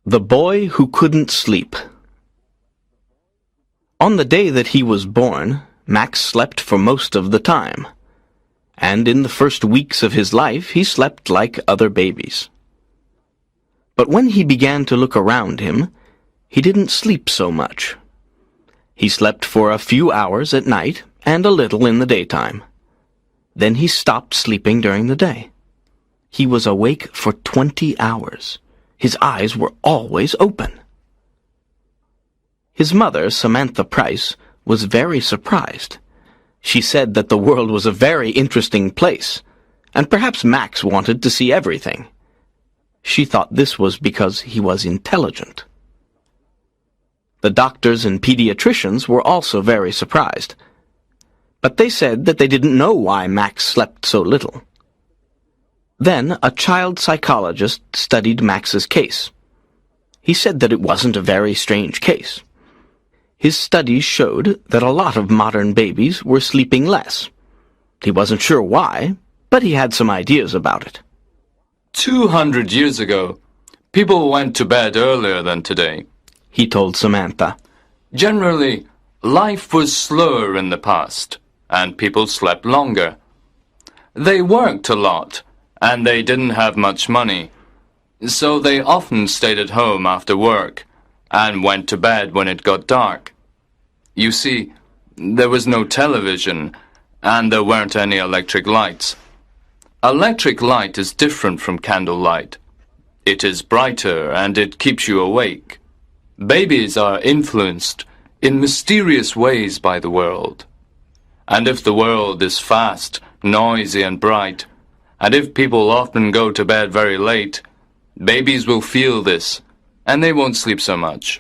The Boy Who Couldn't Sleep. On the day that he was born, Max slept for most of the time. And in the first weeks of his life, he slept like other babies. But when he began to look around him, he didn't sleep so much. He slept for a few hours at night and a little in the daytime. Then he stopped sleeping during the day. He was awake for 20 hours. His eyes were always open. His mother, Samantha Price, was very surprised. She said that the world was a very interesting place, and perhaps Max wanted to see everything. She thought this was because he was intelligent. The doctors and pediatricians were also very surprised, but they said that they didn't know why Max slept so little. Then a child psychologist studied Max's case. He said that it wasn't a very strange case. His studies showed that a lot of modern babies were sleeping less. He wasn't sure why, but he had some ideas about it. 200 years ago, people went to bed earlier than today, he told Samantha. Generally, life was slower in the past, and people slept longer. They worked a lot, and they didn't have much money, so they often stayed at home after work and went to bed when it got dark. You see, there was no television, and there weren't any electric lights. Electric light is different from candlelight. It is brighter, and it keeps you awake. Babies are influenced in mysterious ways by the world. And if the world is fast, noisy, and bright, and if people often go to bed very late, babies will feel this, and they won't sleep so much.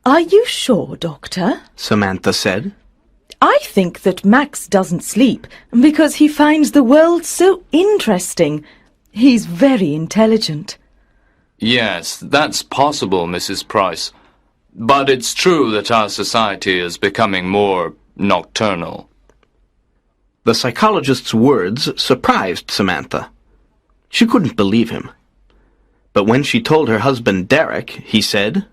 Are you sure, Doctor? Samantha said. I think that Max doesn't sleep because he finds the world so interesting. He's very intelligent. Yes, that's possible, Mrs. Price. But it's true that our society is becoming more nocturnal. The psychologist's words surprised Samantha. She couldn't believe him. But when she told her husband Derek, he said,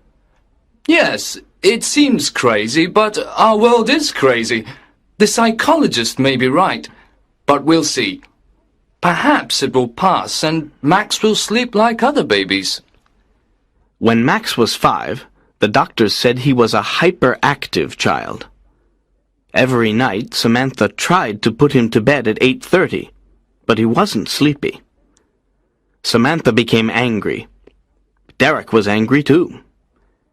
Yes, it seems crazy, but our world is crazy. The psychologist may be right, but we'll see. Perhaps it will pass and Max will sleep like other babies. When Max was 5, the doctors said he was a hyperactive child. Every night, Samantha tried to put him to bed at 8:30, but he wasn't sleepy. Samantha became angry. Derek was angry too.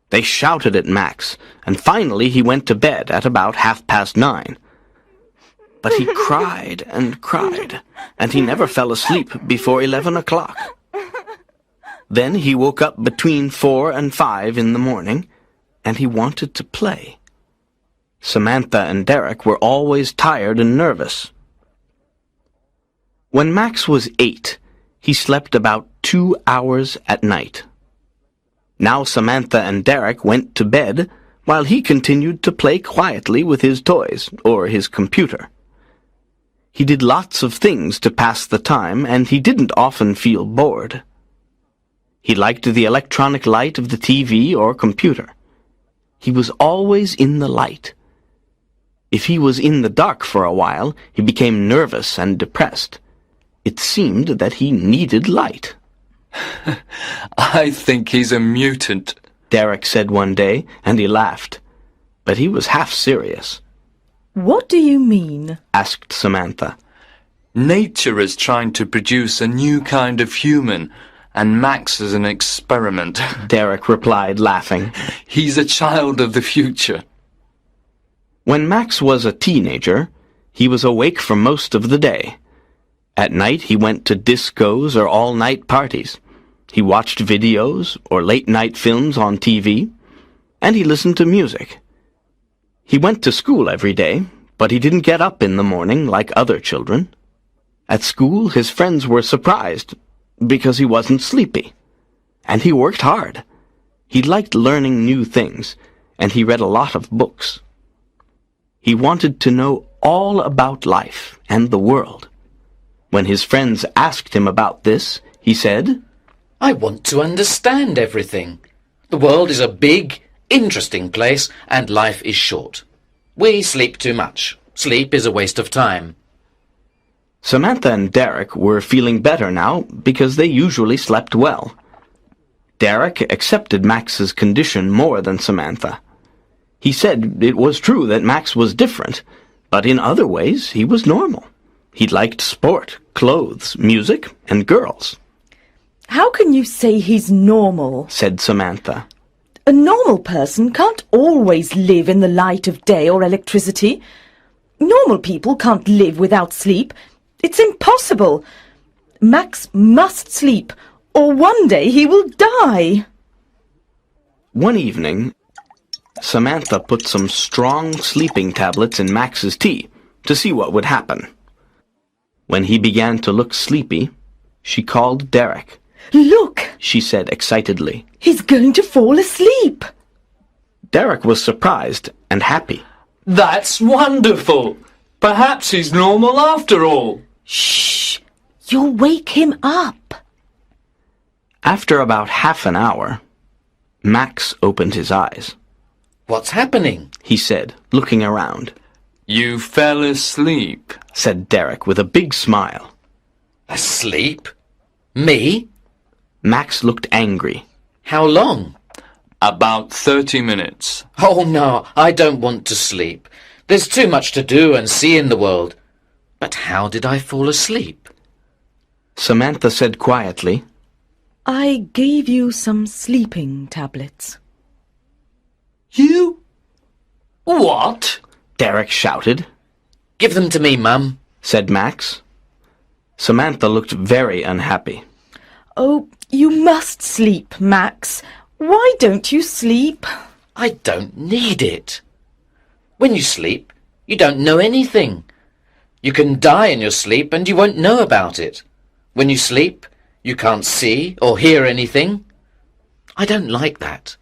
They shouted at Max, and finally he went to bed at about 9:30. But he cried, and he never fell asleep before 11 o'clock. Then he woke up between 4 and 5 in the morning, and he wanted to play. Samantha and Derek were always tired and nervous. When Max was 8, he slept about 2 hours at night. Now Samantha and Derek went to bed while he continued to play quietly with his toys or his computer. He did lots of things to pass the time, and he didn't often feel bored. He liked the electronic light of the TV or computer. He was always in the light. If he was in the dark for a while, he became nervous and depressed. It seemed that he needed light. I think he's a mutant, Derek said one day, and he laughed. But he was half serious. What do you mean? Asked Samantha. Nature is trying to produce a new kind of human, and Max is an experiment, Derek replied, laughing. He's a child of the future. When Max was a teenager, he was awake for most of the day. At night he went to discos or all-night parties. He watched videos or late-night films on TV, and he listened to music. He went to school every day, but he didn't get up in the morning like other children. At school, his friends were surprised because he wasn't sleepy. And he worked hard. He liked learning new things, and he read a lot of books. He wanted to know all about life and the world. When his friends asked him about this, he said, I want to understand everything. The world is a big, interesting place, and life is short. We sleep too much. Sleep is a waste of time. Samantha and Derek were feeling better now because they usually slept well. Derek accepted Max's condition more than Samantha. He said it was true that Max was different, but in other ways he was normal. He liked sport, clothes, music, and girls. How can you say he's normal? Said Samantha. A normal person can't always live in the light of day or electricity. Normal people can't live without sleep. It's impossible. Max must sleep, or one day he will die. One evening, Samantha put some strong sleeping tablets in Max's tea to see what would happen. When he began to look sleepy, she called Derek. Look, She said excitedly. he's going to fall asleep. Derek was surprised and happy. That's wonderful! Perhaps he's normal after all. Shh, you'll wake him up. After about half an hour, Max opened his eyes. What's happening? He said, looking around. You fell asleep. Said Derek with a big smile. Asleep? Me? Max looked angry. How long? About 30 minutes. Oh, no, I don't want to sleep. There's too much to do and see in the world. But how did I fall asleep? Samantha said quietly. I gave you some sleeping tablets. You? What? Derek shouted. Give them to me, Mum. Said Max. Samantha looked very unhappy. Oh, you must sleep, Max. Why don't you sleep? I don't need it. When you sleep, you don't know anything. You can die in your sleep and you won't know about it. When you sleep, you can't see or hear anything. I don't like that.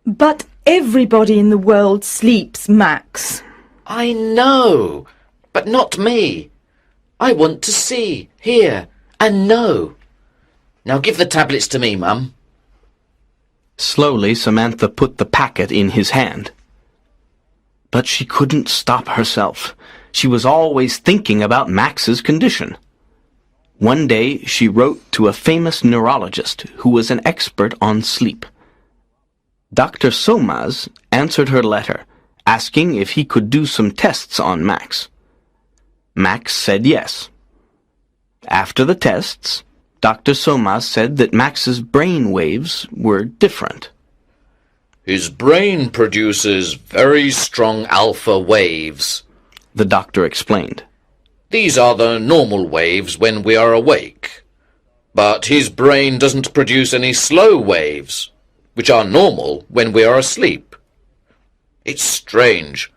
But everybody in the world sleeps, Max. I know, but not me. I want to see, hear, and know. Now give the tablets to me, Mum. Slowly, Samantha put the packet in his hand. But she couldn't stop herself. She was always thinking about Max's condition. One day, she wrote to a famous neurologist who was an expert on sleep. Dr. Somas answered her letter, asking if he could do some tests on Max. Max said yes. After the tests, Dr. Somas said that Max's brain waves were different. His brain produces very strong alpha waves. The doctor explained. These are the normal waves when we are awake. But his brain doesn't produce any slow waves, which are normal when we are asleep. It's strange.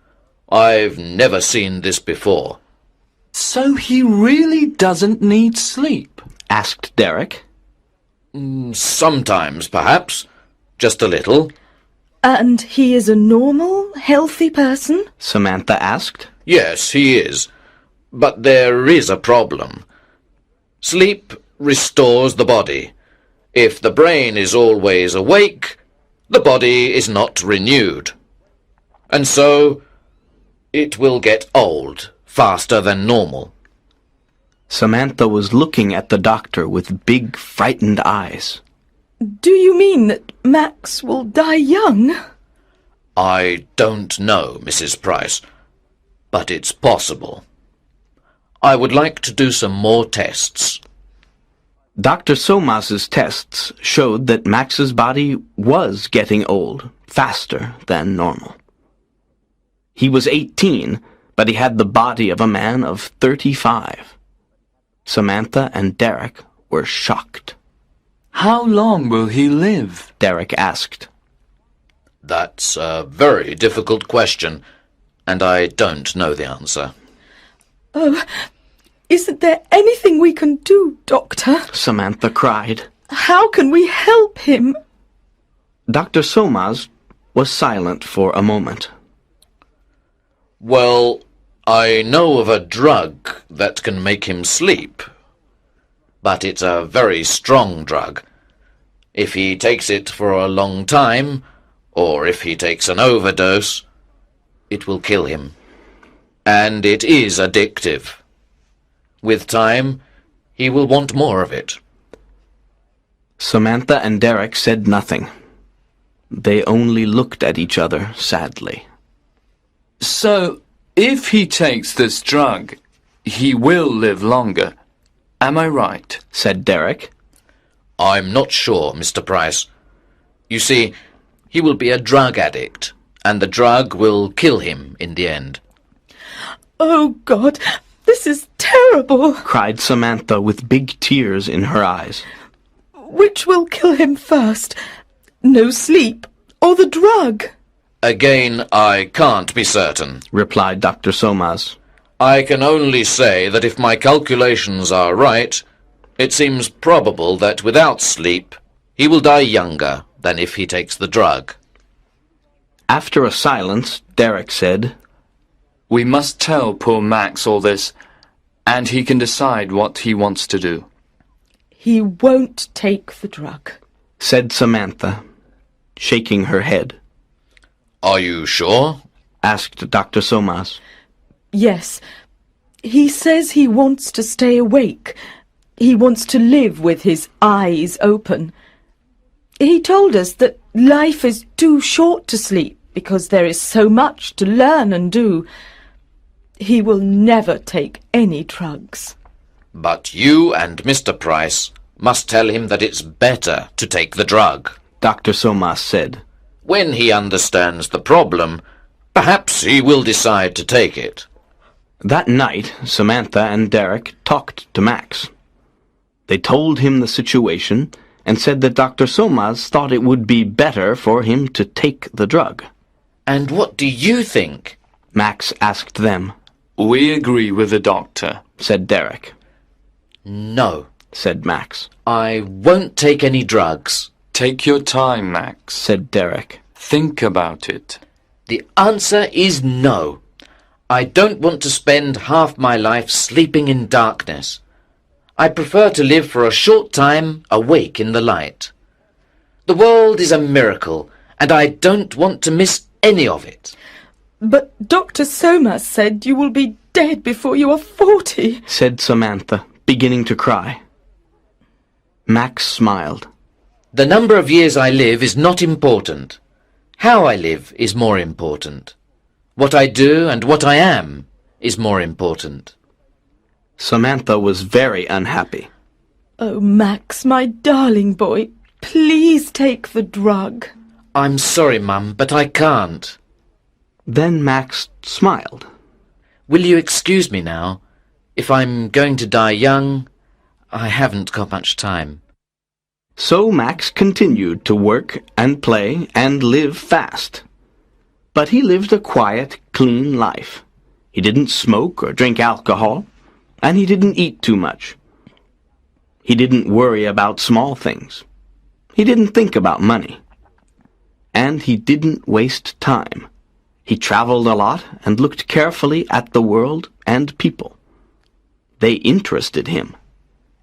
I've never seen this before. So he really doesn't need sleep? Asked Derek. Sometimes, perhaps. Just a little. And he is a normal, healthy person? Samantha asked. Yes, he is. But there is a problem. Sleep restores the body. If the brain is always awake, the body is not renewed. And so, it will get old faster than normal. Samantha was looking at the doctor with big, frightened eyes. Do you mean that Max will die young? I don't know, Mrs. Price, but it's possible. I would like to do some more tests. Dr. Somas's tests showed that Max's body was getting old faster than normal. He was 18, but he had the body of a man of 35. Samantha and Derek were shocked. How long will he live? Derek asked. That's a very difficult question, and I don't know the answer. Oh, isn't there anything we can do, Doctor? Samantha cried. How can we help him? Dr. Somas was silent for a moment. Well, I know of a drug that can make him sleep, but it's a very strong drug. If he takes it for a long time, or if he takes an overdose, it will kill him. And it is addictive. With time, he will want more of it. Samantha and Derek said nothing. They only looked at each other sadly. So, if he takes this drug, he will live longer. Am I right? Said Derek. I'm not sure, Mr. Price. You see, he will be a drug addict, and the drug will kill him in the end. Oh, God, this is terrible. Cried Samantha with big tears in her eyes. Which will kill him first? No sleep or the drug? Again, I can't be certain, replied Dr. Somas. I can only say that if my calculations are right, it seems probable that without sleep, he will die younger than if he takes the drug. After a silence, Derek said, We must tell poor Max all this, and he can decide what he wants to do. He won't take the drug, said Samantha, shaking her head. Are you sure? Asked Dr. Somas. Yes. He says he wants to stay awake. He wants to live with his eyes open. He told us that life is too short to sleep because there is so much to learn and do. He will never take any drugs. But you and Mr. Price must tell him that it's better to take the drug, Dr. Somas said. When he understands the problem, perhaps he will decide to take it. That night, Samantha and Derek talked to Max. They told him the situation and said that Dr. Somas thought it would be better for him to take the drug. And what do you think? Max asked them. We agree with the doctor, said Derek. No, said Max. I won't take any drugs. Take your time, Max, said Derek. Think about it. The answer is no. I don't want to spend half my life sleeping in darkness. I prefer to live for a short time awake in the light. The world is a miracle, and I don't want to miss any of it. But Dr. Somas said you will be dead before you are 40, said Samantha, beginning to cry. Max smiled. The number of years I live is not important. How I live is more important. What I do and what I am is more important. Samantha was very unhappy. Oh, Max, my darling boy, please take the drug. I'm sorry, Mum, but I can't. Then Max smiled. Will you excuse me now? If I'm going to die young, I haven't got much time. So Max continued to work and play and live fast. But he lived a quiet, clean life. He didn't smoke or drink alcohol, and he didn't eat too much. He didn't worry about small things. He didn't think about money. And he didn't waste time. He traveled a lot and looked carefully at the world and people. They interested him,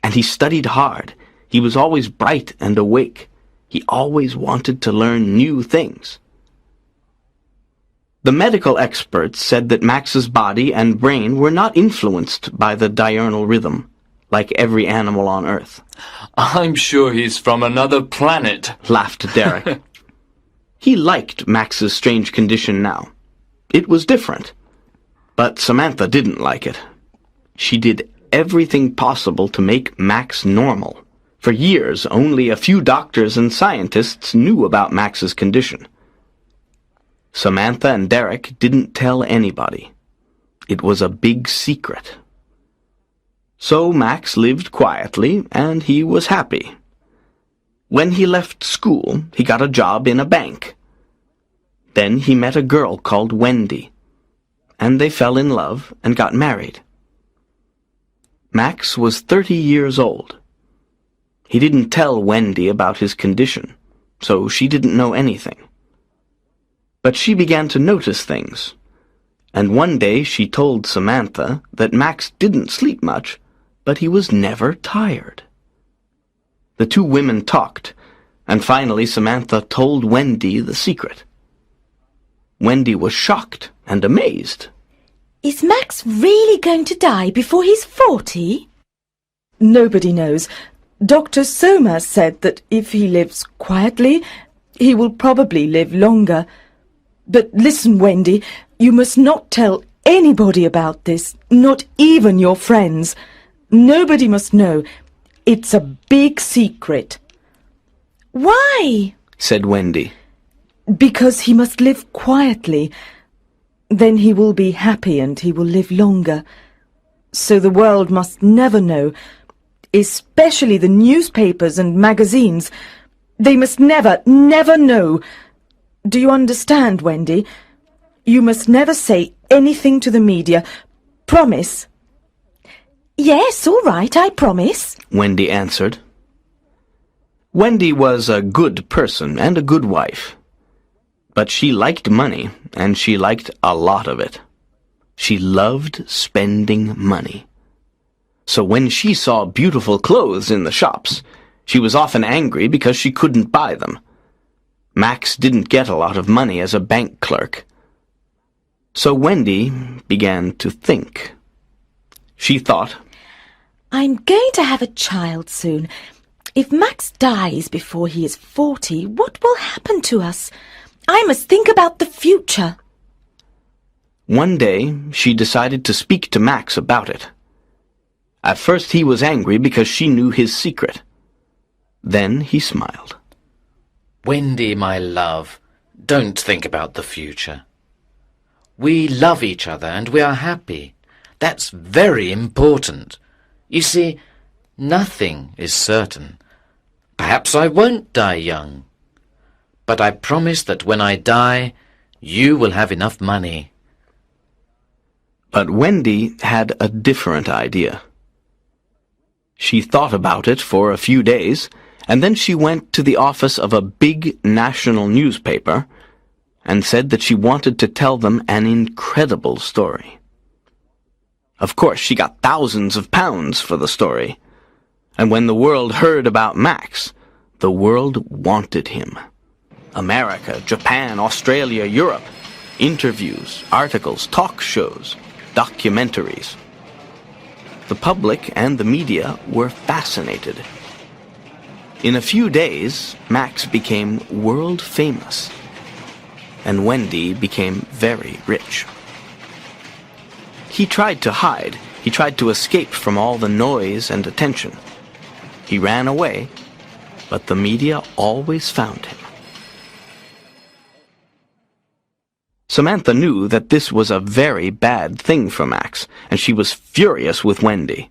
and he studied hard. He was always bright and awake. He always wanted to learn new things. The medical experts said that Max's body and brain were not influenced by the diurnal rhythm, like every animal on Earth. I'm sure he's from another planet, laughed Derek. He liked Max's strange condition now. It was different. But Samantha didn't like it. She did everything possible to make Max normal. For years, only a few doctors and scientists knew about Max's condition. Samantha and Derek didn't tell anybody. It was a big secret. So Max lived quietly, and he was happy. When he left school, he got a job in a bank. Then he met a girl called Wendy, and they fell in love and got married. Max was 30 years old. He didn't tell Wendy about his condition, so she didn't know anything. But she began to notice things, and one day she told Samantha that Max didn't sleep much, but he was never tired. The two women talked, And finally Samantha told Wendy the secret. Wendy was shocked and amazed. Is Max really going to die before he's 40? Nobody knows. Dr. Soma said that if he lives quietly, he will probably live longer. But listen, Wendy, you must not tell anybody about this, not even your friends. Nobody must know. It's a big secret. Why? Said Wendy. Because he must live quietly. Then he will be happy and he will live longer. So the world must never know, especially the newspapers and magazines. They must never, never know. Do you understand, Wendy? You must never say anything to the media. Promise? Yes, all right, I promise, Wendy answered. Wendy was a good person and a good wife. But she liked money, and she liked a lot of it. She loved spending money. So when she saw beautiful clothes in the shops, she was often angry because she couldn't buy them. Max didn't get a lot of money as a bank clerk. So Wendy began to think. She thought, I'm going to have a child soon. If Max dies before he is 40, what will happen to us? I must think about the future. One day she decided to speak to Max about it. At first he was angry because she knew his secret. Then he smiled. Wendy, my love, don't think about the future. We love each other and we are happy. That's very important. You see, nothing is certain. Perhaps I won't die young. But I promise that when I die, you will have enough money. But Wendy had a different idea. She thought about it for a few days, and then she went to the office of a big national newspaper and said that she wanted to tell them an incredible story. Of course, she got thousands of pounds for the story. And when the world heard about Max, the world wanted him. America, Japan, Australia, Europe. Interviews, articles, talk shows, documentaries. The public and the media were fascinated. In a few days, Max became world famous, and Wendy became very rich. He tried to hide. He tried to escape from all the noise and attention. He ran away, but the media always found him. Samantha knew that this was a very bad thing for Max, and she was furious with Wendy.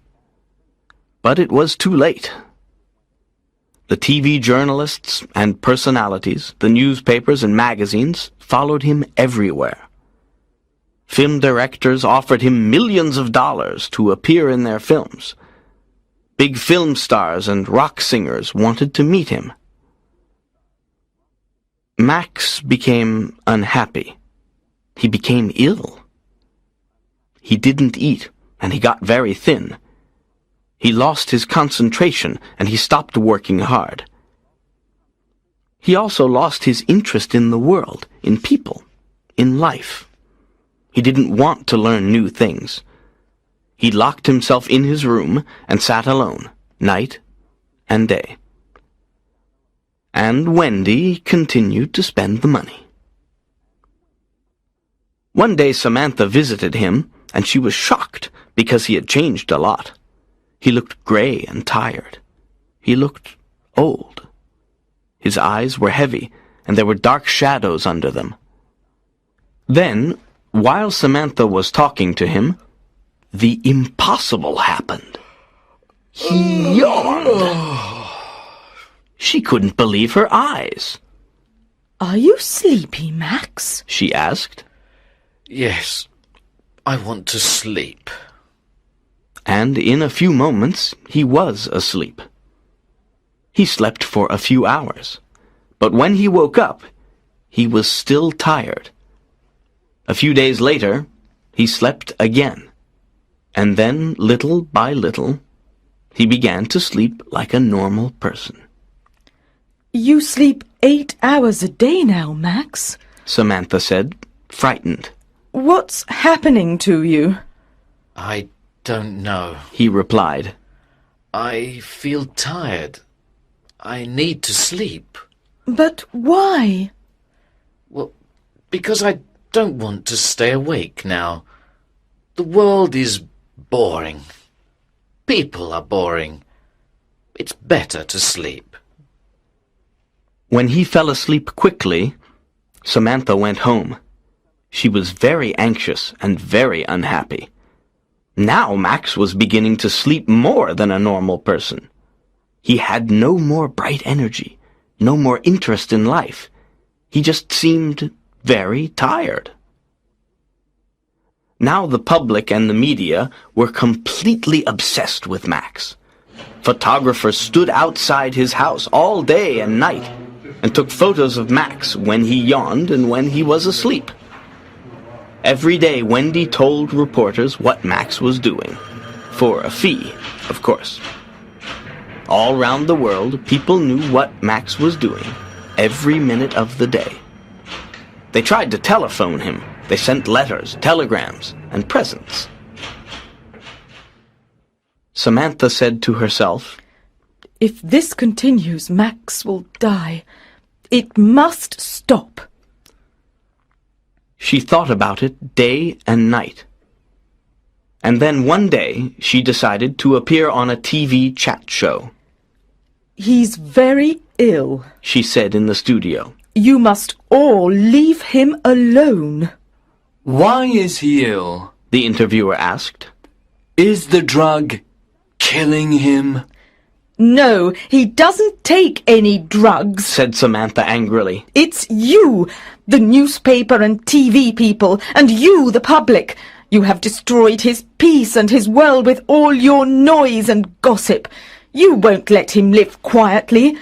But it was too late. The TV journalists and personalities, the newspapers and magazines followed him everywhere. Film directors offered him millions of dollars to appear in their films. Big film stars and rock singers wanted to meet him. Max became unhappy. He became ill. He didn't eat, and he got very thin. He lost his concentration, and he stopped working hard. He also lost his interest in the world, in people, in life. He didn't want to learn new things. He locked himself in his room and sat alone, night and day. And Wendy continued to spend the money. One day Samantha visited him, and she was shocked because he had changed a lot. He looked gray and tired. He looked old. His eyes were heavy, and there were dark shadows under them. Then, while Samantha was talking to him, the impossible happened. He yawned. She couldn't believe her eyes. Are you sleepy, Max? She asked. Yes, I want to sleep. And in a few moments he was asleep. He slept for a few hours, but when he woke up, he was still tired. A few days later, he slept again, and then, little by little, he began to sleep like a normal person. You sleep 8 hours a day now, Max. Samantha said, frightened. What's happening to you? I don't know. He replied. I feel tired. I need to sleep. But why? Well, because I don't want to stay awake now. The world is boring. People are boring. It's better to sleep. When he fell asleep quickly, Samantha went home. She was very anxious and very unhappy. Now Max was beginning to sleep more than a normal person. He had no more bright energy, no more interest in life. He just seemed very tired. Now the public and the media were completely obsessed with Max. Photographers stood outside his house all day and night and took photos of Max when he yawned and when he was asleep. Every day Wendy told reporters what Max was doing, for a fee, of course. All round the world, people knew what Max was doing, every minute of the day. They tried to telephone him. They sent letters, telegrams, and presents. Samantha said to herself, If this continues, Max will die. It must stop. She thought about it day and night. And then one day she decided to appear on a TV chat show. He's very ill. She said in the studio. You must all leave him alone. Why is he ill? The interviewer asked. Is the drug killing him? No, he doesn't take any drugs, Said Samantha angrily. It's you, the newspaper and TV people, and you, the public. You have destroyed his peace and his world with all your noise and gossip. You won't let him live quietly.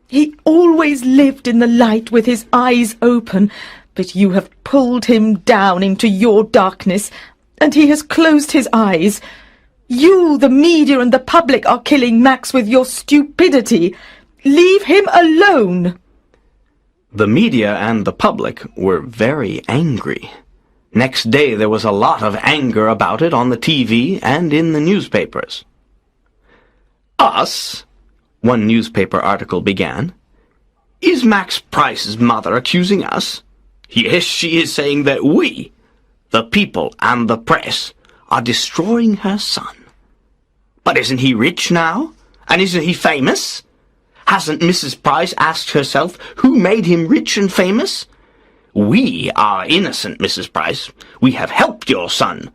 He always lived in the light with his eyes open, but you have pulled him down into your darkness, and he has closed his eyes. You, the media and the public, are killing Max with your stupidity. Leave him alone. The media and the public were very angry. Next day there was a lot of anger about it on the TV and in the newspapers. Us, one newspaper article began. Is Max Price's mother accusing us? Yes, she is saying that we, the people and the press, are destroying her son. But isn't he rich now? And isn't he famous? Hasn't Mrs. Price asked herself who made him rich and famous? We are innocent, Mrs. Price. We have helped your son.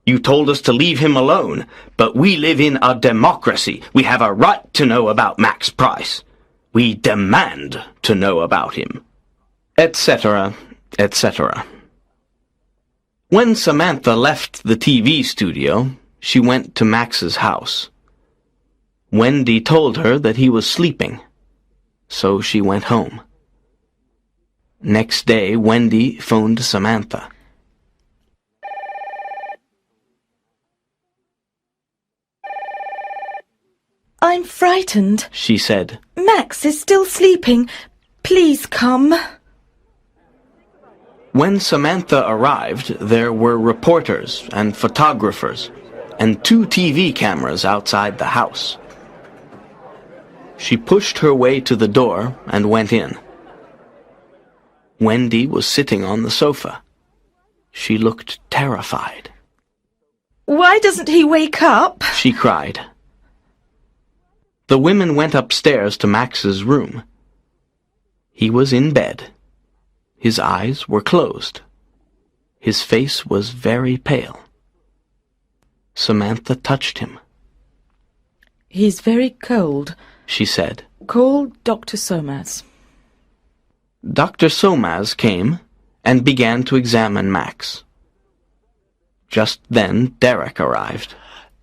You told us to leave him alone, but we live in a democracy. We have a right to know about Max Price. We demand to know about him. Etc., etc. When Samantha left the TV studio, she went to Max's house. Wendy told her that he was sleeping, so she went home. Next day, Wendy phoned Samantha. I'm frightened. She said. Max is still sleeping. Please come. When Samantha arrived, there were reporters and photographers and 2 TV cameras outside the house. She pushed her way to the door and went in. Wendy was sitting on the sofa. She looked terrified. Why doesn't he wake up? She cried. The women went upstairs to Max's room. He was in bed. His eyes were closed. His face was very pale. Samantha touched him. He's very cold, she said. Call Dr. Somas. Dr. Somas came and began to examine Max. Just then Derek arrived.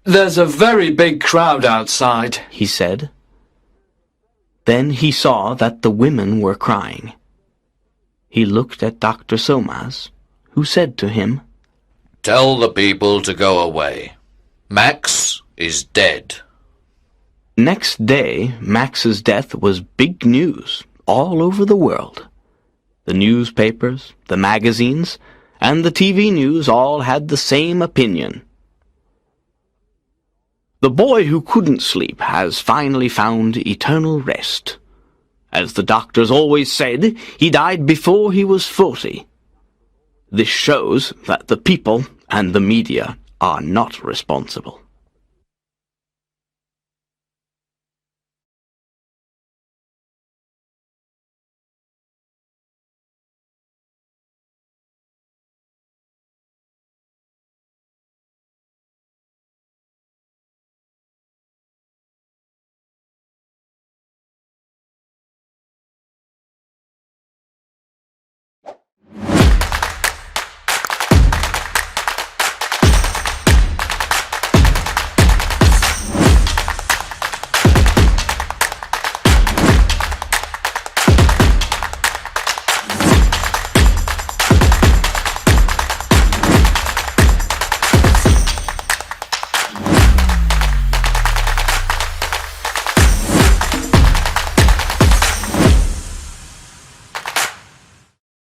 There's a very big crowd outside, he said. Then he saw that the women were crying. He looked at Dr. Somas, who said to him, Tell the people to go away. Max is dead. Next day, Max's death was big news all over the world. The newspapers, the magazines, and the TV news all had the same opinion. The boy who couldn't sleep has finally found eternal rest. As the doctors always said, he died before he was 40. This shows that the people and the media are not responsible.